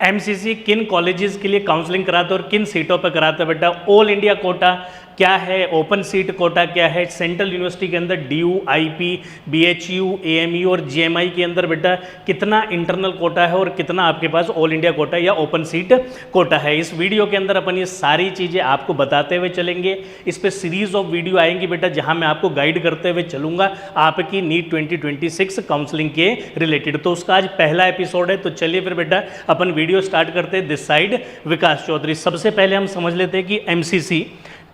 MCC किन colleges के लिए काउंसलिंग कराता है और किन सीटों पर कराता है बेटा। ऑल इंडिया कोटा क्या है, ओपन सीट कोटा क्या है, सेंट्रल यूनिवर्सिटी के अंदर डीयू, आईपी, बीएचयू, एएमयू और जीएमआई के अंदर बेटा कितना इंटरनल कोटा है और कितना आपके पास ऑल इंडिया कोटा या ओपन सीट कोटा है। इस वीडियो के अंदर अपन ये सारी चीज़ें आपको बताते हुए चलेंगे। इस पर सीरीज ऑफ वीडियो आएंगी बेटा जहां मैं आपको गाइड करते हुए चलूंगा आपकी नीट 2026 काउंसलिंग के रिलेटेड। तो उसका आज पहला एपिसोड है। तो चलिए फिर बेटा अपन वीडियो स्टार्ट करते हैं। दिस साइड विकास चौधरी। सबसे पहले हम समझ लेते हैं कि एमसीसी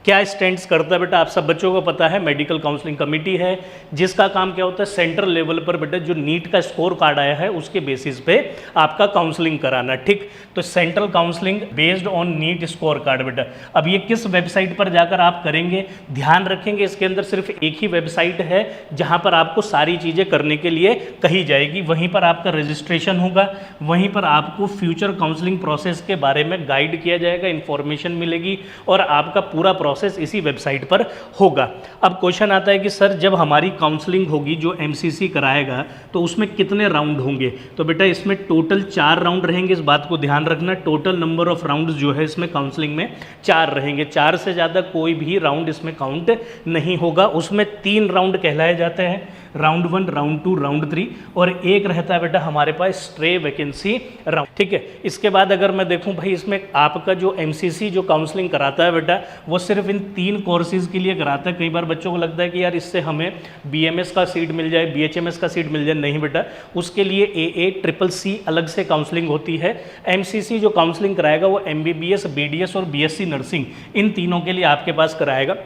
क्या स्टैंड्स करता है बेटा। आप सब बच्चों को पता है मेडिकल काउंसलिंग कमेटी है जिसका काम क्या होता है, सेंट्रल लेवल पर बेटा जो नीट का स्कोर कार्ड आया है उसके बेसिस पे आपका काउंसलिंग कराना। ठीक, तो central counselling based on NEET score card बेटा। अब ये किस वेबसाइट पर जाकर आप करेंगे, ध्यान रखेंगे इसके अंदर सिर्फ एक ही वेबसाइट है जहां पर आपको सारी चीज़ें करने के लिए कही जाएगी। वहीं पर आपका रजिस्ट्रेशन होगा, वहीं पर आपको फ्यूचर काउंसलिंग प्रोसेस के बारे में गाइड किया जाएगा, इंफॉर्मेशन मिलेगी और आपका पूरा प्रोसेस इसी वेबसाइट पर होगा। अब क्वेश्चन आता है कि सर जब हमारी काउंसलिंग होगी जो एमसीसी कराएगा तो उसमें कितने राउंड होंगे। तो बेटा इसमें टोटल 4 राउंड रहेंगे, इस बात को ध्यान रखना। टोटल नंबर ऑफ राउंड्स जो है इसमें काउंसलिंग में 4 रहेंगे। 4 से ज़्यादा कोई भी राउंड इसमें काउंट नहीं होगा। उसमें 3 राउंड कहलाए जाते हैं, राउंड 1, राउंड 2, राउंड 3 और एक रहता है बेटा हमारे पास स्ट्रे वैकेंसी राउंड। ठीक है, इसके बाद अगर मैं देखूं भाई इसमें आपका जो एमसीसी जो काउंसलिंग कराता है बेटा वो सिर्फ इन 3 कोर्सेज के लिए कराता है। कई बार बच्चों को लगता है कि यार इससे हमें बीएमएस का सीट मिल जाए, बीएचएमएस का सीट मिल जाए। नहीं बेटा, उसके लिए एए ट्रिपल सी अलग से काउंसलिंग होती है। एमसीसी जो काउंसलिंग कराएगा वो एमबीबीएस, बीडीएस और बीएससी नर्सिंग इन तीनों के लिए आपके पास कराएगा।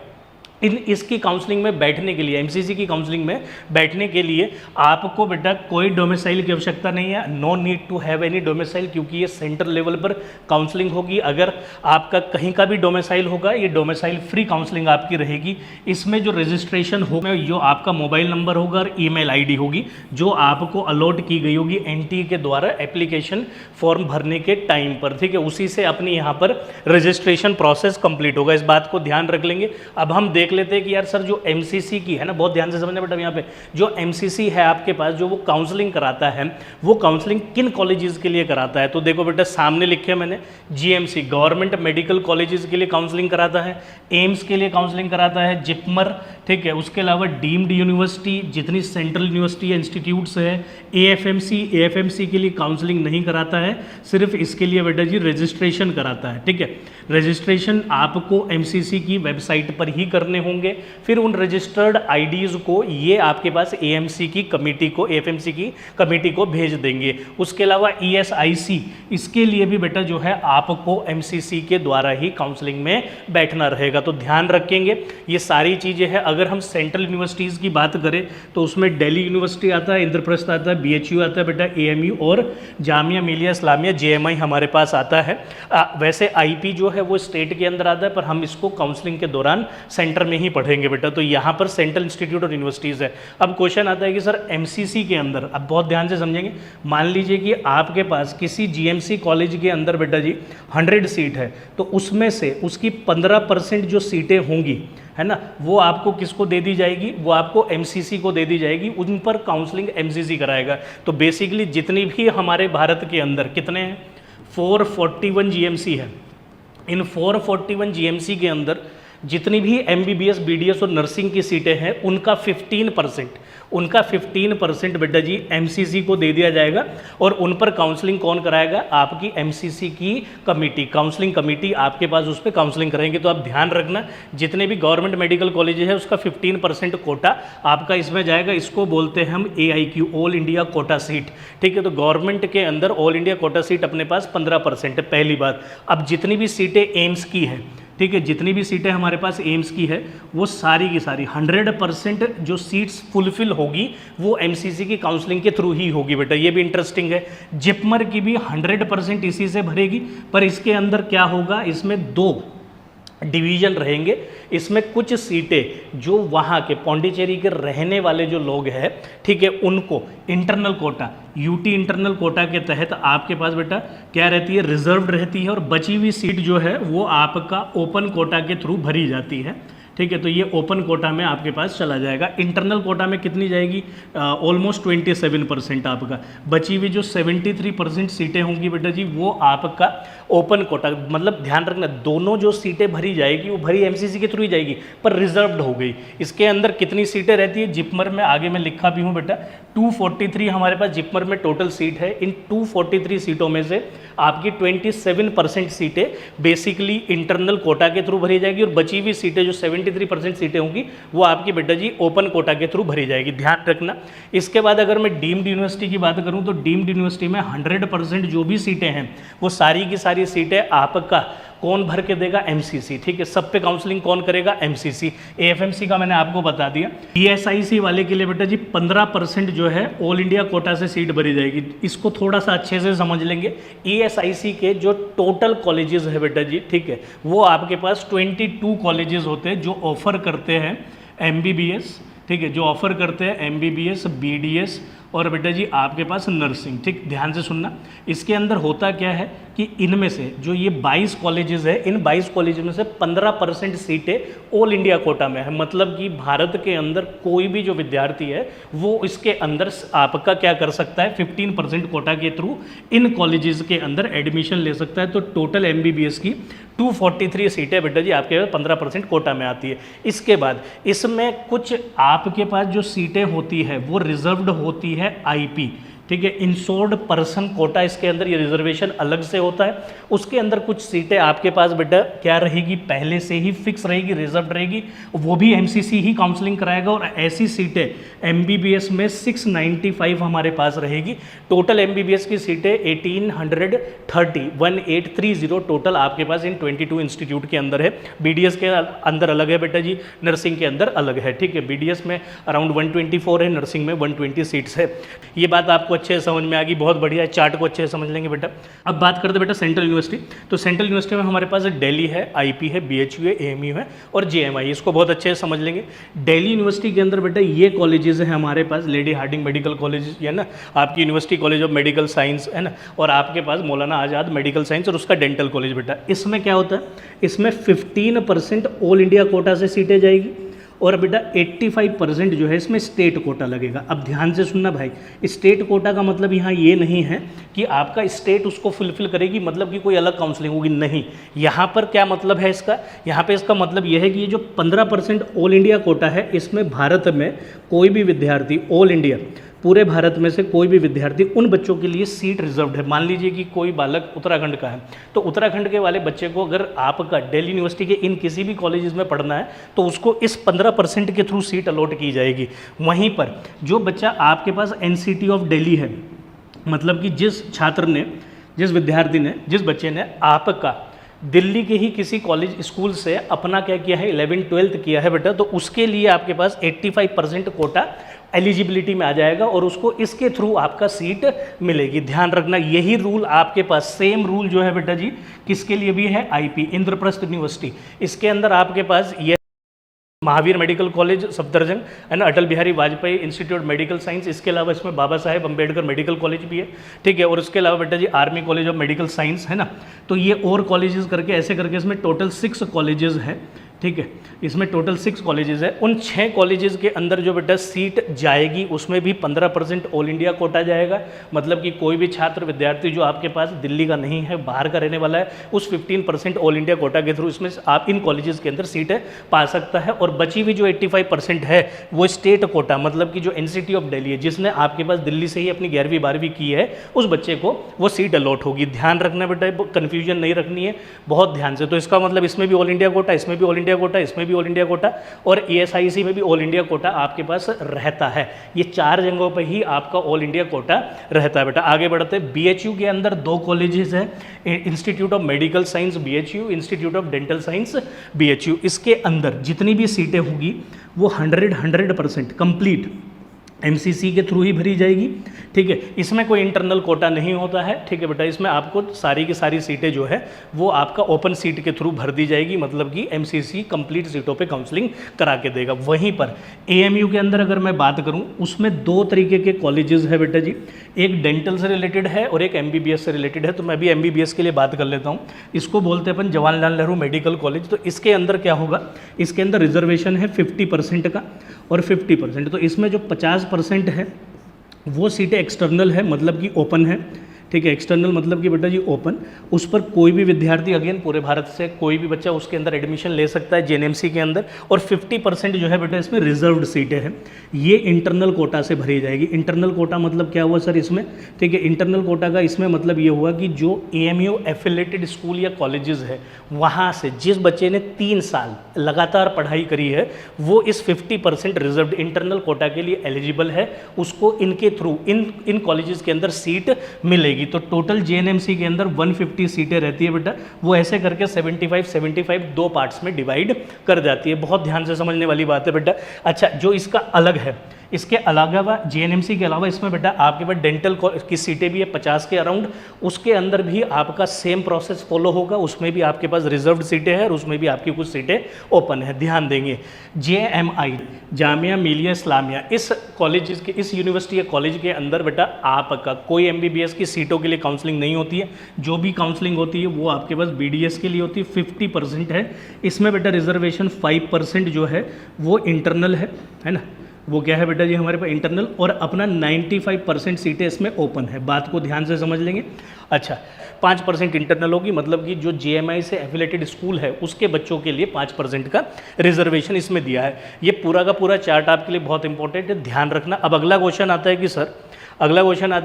इसकी काउंसलिंग में बैठने के लिए, एमसीसी की काउंसलिंग में बैठने के लिए आपको बेटा कोई डोमिसाइल की आवश्यकता नहीं है। No need to have any domicile, क्योंकि ये सेंट्रल लेवल पर काउंसलिंग होगी। अगर आपका कहीं का भी डोमिसाइल होगा ये डोमिसाइल फ्री काउंसलिंग आपकी रहेगी। इसमें जो रजिस्ट्रेशन होगा जो आपका मोबाइल नंबर होगा और ईमेल आईडी होगी जो आपको अलॉट की गई होगी एनटीए के द्वारा एप्लीकेशन फॉर्म भरने के टाइम पर। ठीक है, उसी से अपनी यहाँ पर रजिस्ट्रेशन प्रोसेस कंप्लीट होगा। इस बात को ध्यान रख लेंगे। अब हम देख लेते हैं कि यार सर जो एमसीसी की है ना, बहुत ध्यान से समझना बेटा। यहाँ पे जो एमसीसी है आपके पास जो वो काउंसलिंग कराता है वो काउंसलिंग किन कॉलेजेस के लिए कराता है। तो देखो बेटा सामने लिखे मैंने, जीएमसी गवर्नमेंट मेडिकल कॉलेजेस के लिए काउंसलिंग कराता है, एम्स के लिए काउंसलिंग कराता है, जिपमर, ठीक है, उसके अलावा डीम्ड यूनिवर्सिटी जितनी सेंट्रल यूनिवर्सिटी इंस्टीट्यूट्स है, एएफएमसी के लिए काउंसलिंग नहीं कराता है, सिर्फ इसके लिए बेटा जी रजिस्ट्रेशन कराता है। ठीक है, रजिस्ट्रेशन आपको एमसीसी की वेबसाइट पर ही करने होंगे। फिर उन रजिस्टर्ड आईडीज को ये आपके पास एएमसी की कमेटी को, एएफएमसी की कमेटी को भेज देंगे। उसके अलावा ईएसआईसी इसके लिए भी बेटा जो है आपको एमसीसी के द्वारा ही काउंसलिंग में बैठना रहेगा। तो ध्यान रखेंगे ये सारी चीज़ें हैं। अगर हम सेंट्रल यूनिवर्सिटीज़ की बात करें तो उसमें दिल्ली यूनिवर्सिटी आता है, इंद्रप्रस्थ आता है, बीएचयू आता है बेटा, एएमयू और जामिया मिलिया इस्लामिया जेएमआई हमारे पास आता है। वैसे आईपी जो है वो स्टेट के अंदर आता है पर हम इसको काउंसलिंग के दौरान सेंटर में ही पढ़ेंगे बेटा। तो यहाँ पर सेंट्रल इंस्टीट्यूट और यूनिवर्सिटीज़ है। अब क्वेश्चन आता है कि सर एमसीसी के अंदर, अब बहुत ध्यान से समझेंगे, मान लीजिए कि आपके पास किसी जीएमसी कॉलेज के अंदर बेटा जी 100 सीट है तो उसमें से उसकी 15% जो सीटें होंगी है ना वो आपको किसको दे दी जाएगी, वो आपको एमसीसी को दे दी जाएगी। उन पर काउंसलिंग एमसीसी कराएगा। तो बेसिकली जितनी भी हमारे भारत के अंदर कितने हैं, 441 जीएमसी है। इन 441 जीएमसी के अंदर जितनी भी एमबीबीएस, बीडीएस और नर्सिंग की सीटें हैं उनका 15% बेटा जी एमसीसी को दे दिया जाएगा। और उन पर काउंसलिंग कौन कराएगा, आपकी एमसीसी की कमेटी, काउंसलिंग कमेटी आपके पास उस पर काउंसलिंग कराएंगे। तो आप ध्यान रखना जितने भी गवर्नमेंट मेडिकल कॉलेज है उसका 15% कोटा आपका इसमें जाएगा। इसको बोलते हैं हम AIQ, all India quota seat. ठीक है, तो गवर्नमेंट के अंदर ऑल इंडिया कोटा सीट अपने पास 15% है, पहली बात। अब जितनी भी सीटें एम्स की है, ठीक है, जितनी भी सीटें हमारे पास एम्स की है वो सारी की सारी 100% जो सीट्स फुलफिल होगी वो एमसीसी की काउंसलिंग के थ्रू ही होगी बेटा। ये भी इंटरेस्टिंग है। जिपमर की भी 100% इसी से भरेगी। पर इसके अंदर क्या होगा, इसमें 2 डिवीजन रहेंगे। इसमें कुछ सीटें जो वहाँ के पौंडीचेरी के रहने वाले जो लोग हैं, ठीक है, उनको internal Kota, UT internal Kota के तहत आपके पास बेटा क्या रहती है, रिजर्व्ड रहती है। और बची हुई सीट जो है वो आपका ओपन कोटा के थ्रू भरी जाती है। ठीक है, तो ये ओपन कोटा में आपके पास चला जाएगा। इंटरनल कोटा में कितनी जाएगी? ऑलमोस्ट 27% आपका। बची हुई जो 73% सीटें होंगी बेटा जी, वो आपका ओपन कोटा, मतलब ध्यान रखना दोनों जो सीटें भरी जाएगी वो भरी एमसीसी के थ्रू ही जाएगी, पर रिजर्व्ड हो गई। इसके अंदर कितनी सीटें रहती है जिपमर में, आगे मैं लिखा भी हूँ बेटा, 243 हमारे पास जिपमर में टोटल सीट है। इन 243 सीटों में से आपकी 27% सीटें बेसिकली इंटरनल कोटा के थ्रू भरी जाएगी, और बची हुई सीटें जो 73% सीटें होंगी वो आपकी बेटा जी ओपन कोटा के थ्रू भरी जाएगी, ध्यान रखना। इसके बाद अगर मैं डीम्ड यूनिवर्सिटी की बात करूं तो डीम्ड यूनिवर्सिटी में 100% जो भी सीटें हैं वो सारी की सारी सीटें आपका कौन भर के देगा? एमसीसी। ठीक है, सब पे काउंसलिंग कौन करेगा? एमसीसी। एएफएमसी का मैंने आपको बता दिया। ईएसआईसी वाले के लिए बेटा जी 15% जो है ऑल इंडिया कोटा से सीट भरी जाएगी। इसको थोड़ा सा अच्छे से समझ लेंगे। ईएसआईसी के जो टोटल कॉलेजेस है बेटा जी, ठीक है, वो आपके पास 22 कॉलेजेस होते हैं जो ऑफर करते हैं एमबीबीएस, ठीक है, जो ऑफर करते हैं एमबीबीएस, बीडीएस और बेटा जी आपके पास नर्सिंग। ठीक, ध्यान से सुनना। इसके अंदर होता क्या है कि इनमें से जो ये 22 कॉलेजेस है, इन 22 कॉलेजेस में से 15% सीटें ऑल इंडिया कोटा में है। मतलब कि भारत के अंदर कोई भी जो विद्यार्थी है वो इसके अंदर आपका क्या कर सकता है? 15% कोटा के थ्रू इन कॉलेजेस के अंदर एडमिशन ले सकता है। तो टोटल एमबीबीएस की 243 सीटें बेटा जी आपके 15% कोटा में आती है। इसके बाद इसमें कुछ आपके पास जो सीटें होती है वो रिजर्व्ड होती है आईपी, ठीक है, इंश्योर्ड पर्सन कोटा, इसके अंदर ये रिजर्वेशन अलग से होता है। उसके अंदर कुछ सीटें आपके पास बेटा क्या रहेगी? पहले से ही फिक्स रहेगी, रिजर्व रहेगी, वो भी एमसीसी ही काउंसलिंग कराएगा। और ऐसी सीटें एमबीबीएस में 695 हमारे पास रहेगी। टोटल एमबीबीएस की सीटें 1830 टोटल आपके पास इन 22 इंस्टीट्यूट के अंदर है। बीडीएस के अंदर अलग है बेटा जी, नर्सिंग के अंदर अलग है। ठीक है, बीडीएस में अराउंड 124 है, नर्सिंग में 120 सीट्स है। ये बात आपको अच्छे से समझ में आ गई, बहुत बढ़िया है। चार्ट को अच्छे से समझ लेंगे बेटा। अब बात करते बेटा सेंट्रल यूनिवर्सिटी। तो सेंट्रल यूनिवर्सिटी में हमारे पास दिल्ली है, आईपी है, बीएचयू है, एएमयू है और जेएमआई। इसको बहुत अच्छे से समझ लेंगे। दिल्ली यूनिवर्सिटी के अंदर बेटा ये कॉलेजेस हैं हमारे पास, लेडी हार्डिंग मेडिकल कॉलेज है ना, आपकी university college of medical science है ना, और आपके पास मौलाना आज़ाद मेडिकल साइंस और उसका डेंटल कॉलेज बेटा। इसमें क्या होता है? इसमें 15% ऑल इंडिया कोटा से सीटें जाएगी और बेटा 85% जो है इसमें स्टेट कोटा लगेगा। अब ध्यान से सुनना भाई, स्टेट कोटा का मतलब यहाँ ये नहीं है कि आपका स्टेट उसको फुलफिल करेगी, मतलब कि कोई अलग काउंसलिंग होगी, नहीं। यहाँ पर क्या मतलब है इसका? यहाँ पे इसका मतलब यह है कि ये जो 15% ऑल इंडिया कोटा है, इसमें भारत में कोई भी विद्यार्थी, ऑल इंडिया पूरे भारत में से कोई भी विद्यार्थी, उन बच्चों के लिए सीट रिजर्व्ड है। मान लीजिए कि कोई बालक उत्तराखंड का है, तो उत्तराखंड के वाले बच्चे को अगर आपका दिल्ली यूनिवर्सिटी के इन किसी भी कॉलेजेस में पढ़ना है तो उसको इस 15% के थ्रू सीट अलॉट की जाएगी। वहीं पर जो बच्चा आपके पास एनसीटी ऑफ दिल्ली है, मतलब कि जिस छात्र ने, जिस विद्यार्थी ने, जिस बच्चे ने आपका दिल्ली के ही किसी कॉलेज स्कूल से अपना क्या किया है, 11th-12th किया है बेटा, तो उसके लिए आपके पास 85% कोटा एलिजिबिलिटी में आ जाएगा और उसको इसके थ्रू आपका सीट मिलेगी। ध्यान रखना, यही रूल आपके पास, सेम रूल जो है बेटा जी किसके लिए भी है? IP, Indraprastha university. इसके अंदर आपके पास ये महावीर मेडिकल कॉलेज सफदरजंग है ना, Atal Bihari Vajpayee institute medical science, इसके अलावा इसमें बाबा साहेब अम्बेडकर मेडिकल कॉलेज भी है। ठीक है, और उसके अलावा बेटा जी army college of medical science है ना। तो ये और कॉलेजेस करके ऐसे करके इसमें टोटल 6 कॉलेजेस हैं। ठीक है, इसमें टोटल 6 कॉलेजेस है। उन 6 कॉलेजेस के अंदर जो बेटा सीट जाएगी उसमें भी 15% ऑल इंडिया कोटा जाएगा। मतलब कि कोई भी छात्र विद्यार्थी जो आपके पास दिल्ली का नहीं है, बाहर का रहने वाला है, उस 15% ऑल इंडिया कोटा के थ्रू इसमें आप इन कॉलेजेस के अंदर सीटें पा सकता है। और बची हुई जो 85% है वो स्टेट कोटा, मतलब कि जो एनसीटी ऑफ दिल्ली है, जिसने आपके पास दिल्ली से ही अपनी 11वीं 12वीं की है, उस बच्चे को वो सीट अलॉट होगी। ध्यान रखना बेटा, कन्फ्यूजन नहीं रखनी है बहुत ध्यान से। तो इसका मतलब इसमें भी ऑल इंडिया कोटा, इसमें भी ऑल इंडिया कोटा, इसमें भी ऑल इंडिया कोटा और ईएसआईसी में भी ऑल इंडिया कोटा आपके पास रहता है। ये 4 जगहों पर ही आपका ऑल इंडिया कोटा रहता है बेटा। आगे बढ़ते हैं, बीएचयू के अंदर 2 कॉलेजेस हैं, institute of medical science BHU, institute of dental science BHU. इसके अंदर जितनी भी सीटें होंगी वो 100% कंप्लीट एमसीसी के थ्रू ही भरी जाएगी, ठीक है। इसमें कोई इंटरनल कोटा नहीं होता है, ठीक है बेटा। इसमें आपको सारी की सारी सीटें जो है वो आपका ओपन सीट के थ्रू भर दी जाएगी, मतलब कि एमसीसी कंप्लीट सीटों पे काउंसलिंग करा के देगा। वहीं पर एएमयू के अंदर अगर मैं बात करूं, उसमें दो तरीके के कॉलेजेस है बेटा जी, एक डेंटल से रिलेटेड है और एक एमबीबीएस से रिलेटेड है। तो मैं भी एमबीबीएस के लिए बात कर लेता हूँ। इसको बोलते हैं अपन जवाहरलाल नेहरू मेडिकल कॉलेज। तो इसके अंदर क्या होगा, इसके अंदर रिजर्वेशन है 50% का और 50%। तो इसमें जो 50% है वो सीटें एक्सटर्नल है, मतलब कि ओपन है, ठीक है। एक्सटर्नल मतलब कि बेटा जी ओपन, उस पर कोई भी विद्यार्थी, अगेन पूरे भारत से कोई भी बच्चा उसके अंदर एडमिशन ले सकता है जेएनएमसी के अंदर। और 50% जो है बेटा इसमें रिजर्व्ड सीटें हैं, ये इंटरनल कोटा से भरी जाएगी। इंटरनल कोटा मतलब क्या हुआ सर इसमें, ठीक है। इंटरनल कोटा का इसमें मतलब ये हुआ कि जो एएमयू एफिलेटेड स्कूल या कॉलेजेस है, वहाँ से जिस बच्चे ने 3 साल लगातार पढ़ाई करी है, वो इस 50% रिजर्व्ड इंटरनल कोटा के लिए एलिजिबल है। उसको इनके थ्रू इन कॉलेजेस के अंदर सीट मिलेगी। तो टोटल जेएनएमसी के अंदर 150 सीटें रहती है बेटा, वो ऐसे करके 75 दो पार्ट्स में डिवाइड कर जाती है। बहुत ध्यान से समझने वाली बात है बेटा। अच्छा, जो इसका अलग है, इसके अलावा जेएनएमसी के अलावा इसमें बेटा आपके पास डेंटल की सीटें भी है 50 के अराउंड। उसके अंदर भी आपका सेम प्रोसेस फॉलो होगा, उसमें भी आपके पास रिजर्व्ड सीटें हैं और उसमें भी आपकी कुछ सीटें ओपन है। ध्यान देंगे, JMI जामिया मिलिया इस्लामिया, इस कॉलेज के, इस यूनिवर्सिटी या कॉलेज के अंदर बेटा आपका कोई एमबीबीएस की सीटों के लिए काउंसलिंग नहीं होती है। जो भी काउंसलिंग होती है वो आपके पास बीडीएस के लिए होती है, 50% है। इसमें बेटा रिजर्वेशन 5% जो है वो इंटरनल है ना, वो क्या है बेटा जी हमारे पास इंटरनल, और अपना 95% सीटें इसमें ओपन है। बात को ध्यान से समझ लेंगे। अच्छा, 5% इंटरनल होगी, मतलब कि जो जेएमआई से एफिलेटेड स्कूल है उसके बच्चों के लिए 5% का रिजर्वेशन इसमें दिया है। ये पूरा का पूरा चार्ट आपके लिए बहुत इंपॉर्टेंट है, ध्यान रखना। अब अगला क्वेश्चन आता है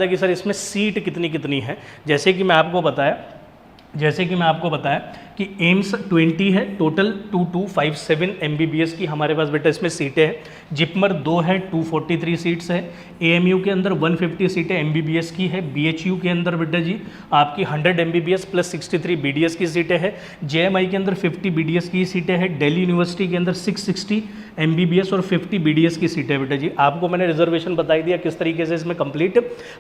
कि सर इसमें सीट कितनी कितनी है। जैसे कि मैं आपको बताया कि एम्स 20 है, टोटल 2257 एमबीबीएस की हमारे पास बेटा इसमें सीटें हैं। जिपमर 2 है, 243 सीट्स है। एएमयू के अंदर 150 सीटें एमबीबीएस की है। बीएचयू के अंदर बेटा जी आपकी 100 एमबीबीएस प्लस 63 बीडीएस की सीटें हैं। जेएमआई के अंदर 50 बीडीएस की सीटें हैं। दिल्ली यूनिवर्सिटी के अंदर 660 एमबीबीएस और 50 बीडीएस की सीटें बेटा जी। आपको मैंने रिजर्वेशन बता दिया किस तरीके से इसमें कंप्लीट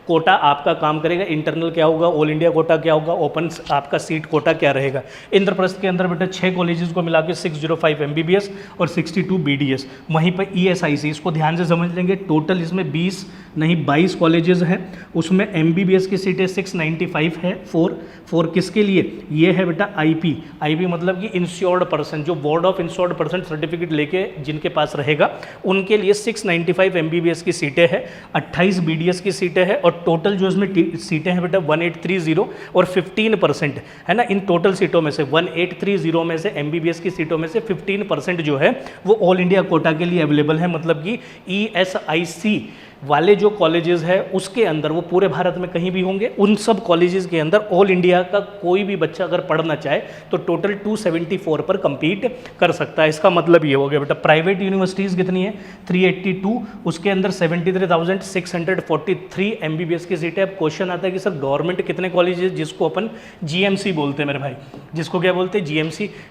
कोटा आपका काम करेगा। इंटरनल क्या होगा, ऑल इंडिया कोटा क्या होगा, ओपन आपका सीट कोटा क्या रहेगा। इंद्रप्रस्थ के अंदर बेटा 6 कॉलेजेस को मिला के 605 एमबीबीएस और 62 बीडीएस। वहीं पर ईएसआईसी, इसको ध्यान से समझ लेंगे, टोटल इसमें 22 कॉलेजेस हैं। उसमें एमबीबीएस की सीटें 695 है। 4 किसके लिए, ये है बेटा आईपी मतलब कि इंश्योर्ड पर्सन, जो board of insured person certificate लेके जिनके पास रहेगा उनके लिए 695 एमबीबीएस की सीटें हैं, 28 बीडीएस की सीटें हैं। और टोटल जो इसमें सीटें हैं बेटा 1830 और 15% है ना। इन टोटल सीटों में से 1830 में से एमबीबीएस की सीटों में से 15% जो है वो ऑल इंडिया कोटा के लिए अवेलेबल है। मतलब कि ईएसआईसी वाले जो कॉलेजेस है उसके अंदर वो पूरे भारत में कहीं भी होंगे, उन सब कॉलेजेस के अंदर ऑल इंडिया का कोई भी बच्चा अगर पढ़ना चाहे तो टोटल 274 पर compete कर सकता है। इसका मतलब ये हो गया बेटा। प्राइवेट यूनिवर्सिटीज़ कितनी है, 382, उसके अंदर 73,643 एमबीबीएस की सीटें। अब क्वेश्चन आता है कि सर गवर्नमेंट कितने कॉलेजेस, जिसको अपन जीएमसी बोलते हैं मेरे भाई, जिसको क्या बोलते हैं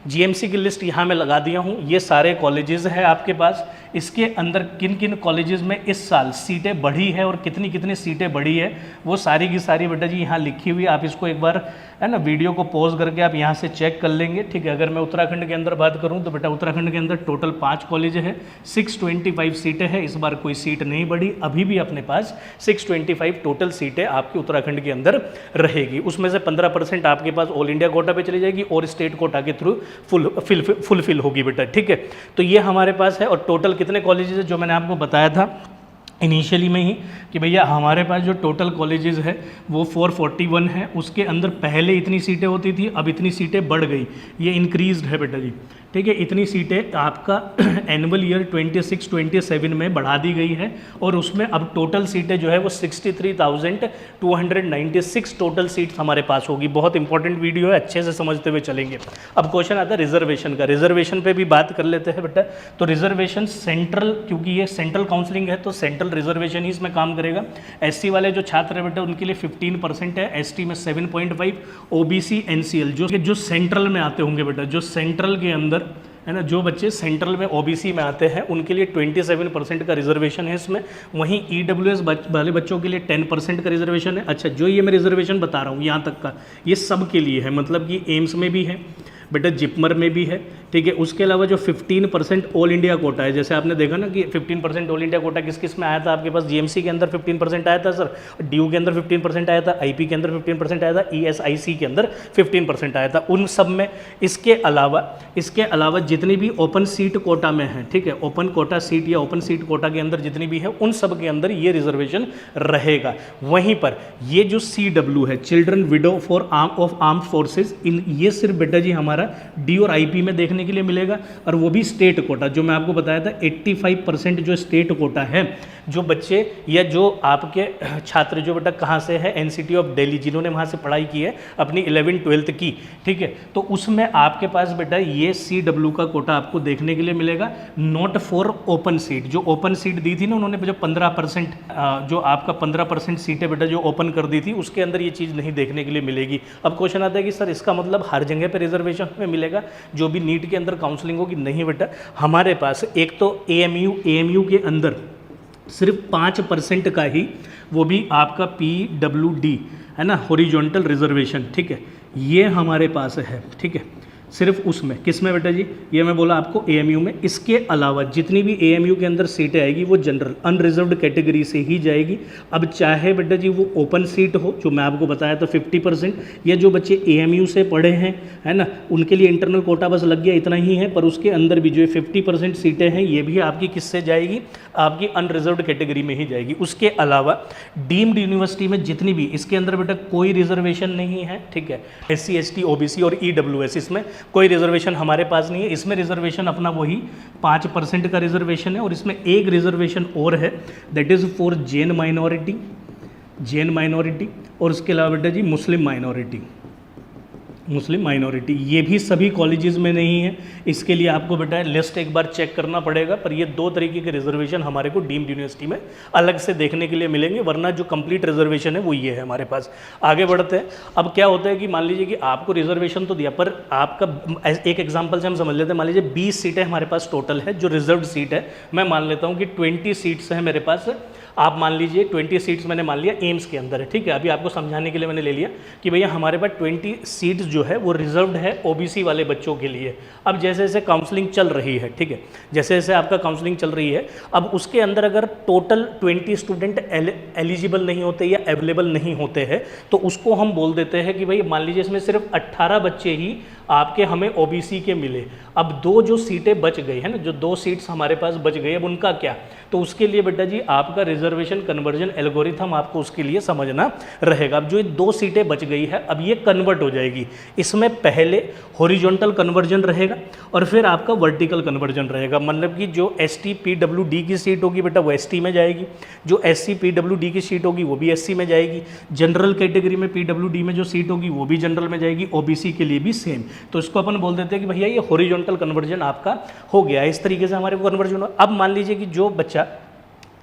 जीएमसी की लिस्ट यहाँ मैं लगा दिया हूँ। ये सारे कॉलेजेस हैं आपके पास। इसके अंदर किन किन कॉलेजेस में इस साल सीटें बढ़ी है और कितनी कितनी सीटें बढ़ी है वो सारी की सारी बेटा जी यहाँ लिखी हुई है। आप इसको एक बार है ना वीडियो को पॉज करके आप यहाँ से चेक कर लेंगे, ठीक है। अगर मैं उत्तराखंड के अंदर बात करूँ तो बेटा उत्तराखंड के अंदर टोटल 5 कॉलेज है, 625 सीटें हैं। इस बार कोई सीट नहीं बढ़ी, अभी भी अपने पास 625 टोटल सीटें आपकी उत्तराखंड के अंदर रहेगी। उसमें से 15% आपके पास ऑल इंडिया कोटा पे चली जाएगी और स्टेट कोटा के थ्रू फुलफिल होगी बेटा, ठीक है। तो ये हमारे पास है। और टोटल कितने कॉलेजेस है जो मैंने आपको बताया था इनिशियली में ही कि भैया हमारे पास जो टोटल कॉलेजेस है वो 441 है। उसके अंदर पहले इतनी सीटें होती थी, अब इतनी सीटें बढ़ गई, ये इंक्रीज्ड है बेटा जी, ठीक है। इतनी सीटें आपका एनुअल ईयर 26-27 में बढ़ा दी गई है और उसमें अब टोटल सीटें जो है वो 63,296 टोटल सीट्स हमारे पास होगी। बहुत इंपॉर्टेंट वीडियो है, अच्छे से समझते हुए चलेंगे। अब क्वेश्चन आता है रिजर्वेशन का। रिजर्वेशन पे भी बात कर लेते हैं बेटा। तो रिजर्वेशन सेंट्रल, क्योंकि ये सेंट्रल काउंसलिंग है तो सेंट्रल रिजर्वेशन ही इसमें काम करेगा। एससी वाले जो छात्र है बेटा उनके लिए 15% है, एसटी में 7.5, ओबीसी एनसीएल जो सेंट्रल में आते होंगे बेटा, जो सेंट्रल के अंदर है ना, जो बच्चे सेंट्रल में ओबीसी में आते हैं उनके लिए 27% का रिजर्वेशन है इसमें। वहीं ईडब्ल्यूएस वाले बच्चों के लिए 10% का रिजर्वेशन है। अच्छा, जो ये मैं रिजर्वेशन बता रहा हूँ यहाँ तक का, ये सब के लिए है, मतलब कि एम्स में भी है बेटा, जिपमर में भी है, ठीक है। उसके अलावा जो 15% ऑल इंडिया कोटा है, जैसे आपने देखा ना कि 15% ऑल इंडिया कोटा किस किस में आया था आपके पास, जीएमसी के अंदर 15% आया था सर, डीयू के अंदर 15% आया था, आईपी के अंदर 15% आया था, ईएसआईसी के अंदर 15% आया था, उन सब में। इसके अलावा जितनी भी ओपन सीट कोटा में है, ठीक है, ओपन कोटा सीट या ओपन सीट कोटा के अंदर जितनी भी है उन सब के अंदर ये रिजर्वेशन रहेगा। वहीं पर ये जो CW है, children widow for of armed forces, इन ये सिर्फ बेटा जी हमारा डी और आईपी में देखने के लिए मिलेगा, और वो भी स्टेट कोटा, जो मैं आपको बताया था 85% जो स्टेट कोटा है, जो बच्चे या जो आपके छात्र जो बेटा कहाँ से है, एनसीटी ऑफ दिल्ली, जिन्होंने वहाँ से पढ़ाई की है अपनी 11th-12th की, ठीक है, तो उसमें आपके पास बेटा ये CW का कोटा आपको देखने के लिए मिलेगा, नॉट फॉर ओपन सीट। जो ओपन सीट दी थी ना उन्होंने, जो 15% जो आपका 15% सीटें बेटा जो ओपन कर दी थी, उसके अंदर ये चीज़ नहीं देखने के लिए मिलेगी। अब क्वेश्चन आता है कि सर इसका मतलब हर जगह पर रिजर्वेशन में मिलेगा, जो भी नीट के अंदर काउंसलिंग होगी? नहीं बेटा, हमारे पास एक तो AMU के अंदर सिर्फ 5% का ही, वो भी आपका PWD है ना, हॉरिजॉन्टल रिजर्वेशन, ठीक है, ये हमारे पास है, ठीक है, सिर्फ उसमें। किस में बेटा जी? ये मैं बोला आपको AMU में। इसके अलावा जितनी भी AMU के अंदर सीटें आएगी वो जनरल अनरिजर्व्ड कैटेगरी से ही जाएगी। अब चाहे बेटा जी वो ओपन सीट हो, जो मैं आपको बताया था 50%, या जो बच्चे AMU से पढ़े हैं, है ना, उनके लिए इंटरनल कोटा बस लग गया, इतना ही है, पर उसके अंदर भी जो 50% सीटें हैं ये भी आपकी किससे जाएगी? आपकी अनरिजर्व्ड कैटेगरी में ही जाएगी। उसके अलावा डीम्ड यूनिवर्सिटी में जितनी भी, इसके अंदर बेटा कोई रिजर्वेशन नहीं है, ठीक है, SC ST OBC और EWS, इसमें कोई रिजर्वेशन हमारे पास नहीं है। इसमें रिजर्वेशन अपना वही 5% का रिजर्वेशन है, और इसमें एक रिजर्वेशन और है, that is for Jain minority, और उसके अलावा बेटा जी मुस्लिम माइनॉरिटी, ये भी सभी कॉलेजेस में नहीं है। इसके लिए आपको बेटा लिस्ट एक बार चेक करना पड़ेगा, पर ये 2 तरीके के रिजर्वेशन हमारे को डीम्ड यूनिवर्सिटी में अलग से देखने के लिए मिलेंगे, वरना जो कंप्लीट रिजर्वेशन है वो ये है हमारे पास। आगे बढ़ते हैं। अब क्या होता है कि मान लीजिए कि आपको रिजर्वेशन तो दिया, पर आपका एक एग्जाम्पल से हम समझ लेते हैं, मान लीजिए 20 सीटें हमारे पास टोटल है, जो रिजर्व सीट है, मैं मान लेता हूँ कि 20 सीट्स हैं मेरे पास, आप मान लीजिए 20 सीट्स मैंने मान लिया एम्स के अंदर है, ठीक है। अभी आपको समझाने के लिए मैंने ले लिया कि भैया हमारे पास 20 सीट्स जो है वो रिजर्व्ड है OBC वाले बच्चों के लिए। अब जैसे जैसे काउंसलिंग चल रही है, ठीक है, जैसे जैसे आपका काउंसलिंग चल रही है, अब उसके अंदर अगर टोटल 20 स्टूडेंट एलिजिबल नहीं होते या अवेलेबल नहीं होते हैं, तो उसको हम बोल देते हैं कि भाई मान लीजिए इसमें सिर्फ 18 बच्चे ही आपके हमें OBC के मिले। अब 2 जो सीटें बच गई है ना, जो 2 सीट्स हमारे पास बच गई, अब उनका क्या? तो उसके लिए बेटा जी आपका रिजर्वेशन कन्वर्जन एल्गोरिथम आपको उसके लिए समझना रहेगा। अब जो 2 सीटें बच गई है, अब ये कन्वर्ट हो जाएगी। इसमें पहले हॉरिजॉन्टल कन्वर्जन रहेगा और फिर आपका वर्टिकल कन्वर्जन रहेगा। मतलब कि जो ST PWD की सीट होगी बेटा वो ST में जाएगी, जो SC PWD की सीट होगी वो भी SC में जाएगी, जनरल कैटेगरी में PWD में जो सीट होगी वो भी जनरल में जाएगी, OBC के लिए भी सेम। तो इसको अपन बोल देते हैं कि भैया ये हॉरिजॉन्टल कन्वर्जन आपका हो गया। इस तरीके से हमारे को कन्वर्जन हो। अब मान लीजिए कि जो बच्चा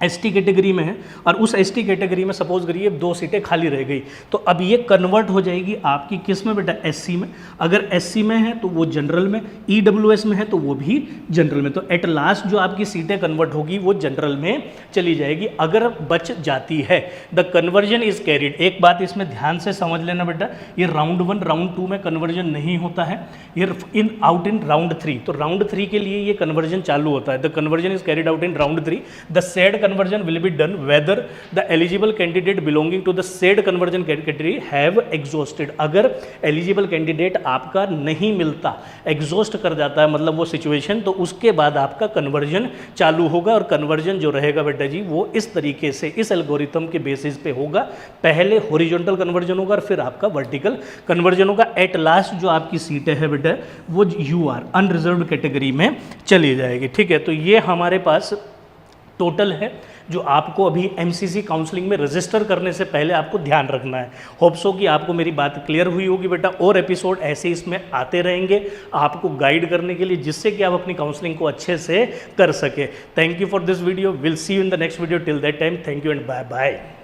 ST कैटेगरी में है और उस ST कैटेगरी में सपोज करिए 2 सीटें खाली रह गई, तो अब ये कन्वर्ट हो जाएगी आपकी किस में बेटा? SC में। अगर SC में है तो वो जनरल में, EWS में है तो वो भी जनरल में। तो एट लास्ट जो आपकी सीटें कन्वर्ट होगी वो जनरल में चली जाएगी। अगर बच जाती है, द कन्वर्जन इज कैरिड। एक बात इसमें ध्यान से समझ लेना बेटा, ये राउंड 1 राउंड 2 में कन्वर्जन नहीं होता है, ये इन राउंड 3। तो राउंड 3 के लिए ये कन्वर्जन चालू होता है। The conversion is carried out in round 3। The said conversion will be done whether the eligible candidate belonging to the said conversion category have exhausted। अगर eligible candidate आपका नहीं मिलता, exhaust कर जाता है मतलब वो situation, तो उसके बाद आपका conversion चालू होगा। और conversion जो रहेगा बेटा जी वो इस तरीके से इस एल्गोरिथम के बेसिस पे होगा। पहले horizontal conversion होगा और फिर आपका vertical conversion होगा। एट लास्ट जो आपकी सीटें है बेटा वो UR अनरिजर्व्ड कैटेगरी में चली जाएगी। ठीक है, तो ये हमारे पास टोटल है जो आपको अभी MCC काउंसलिंग में रजिस्टर करने से पहले आपको ध्यान रखना है। होप्सो कि आपको मेरी बात क्लियर हुई होगी बेटा। और एपिसोड ऐसे इसमें आते रहेंगे आपको गाइड करने के लिए, जिससे कि आप अपनी काउंसलिंग को अच्छे से कर सके। Thank you for this video, will see you in the next video. Till that time, thank you and bye bye.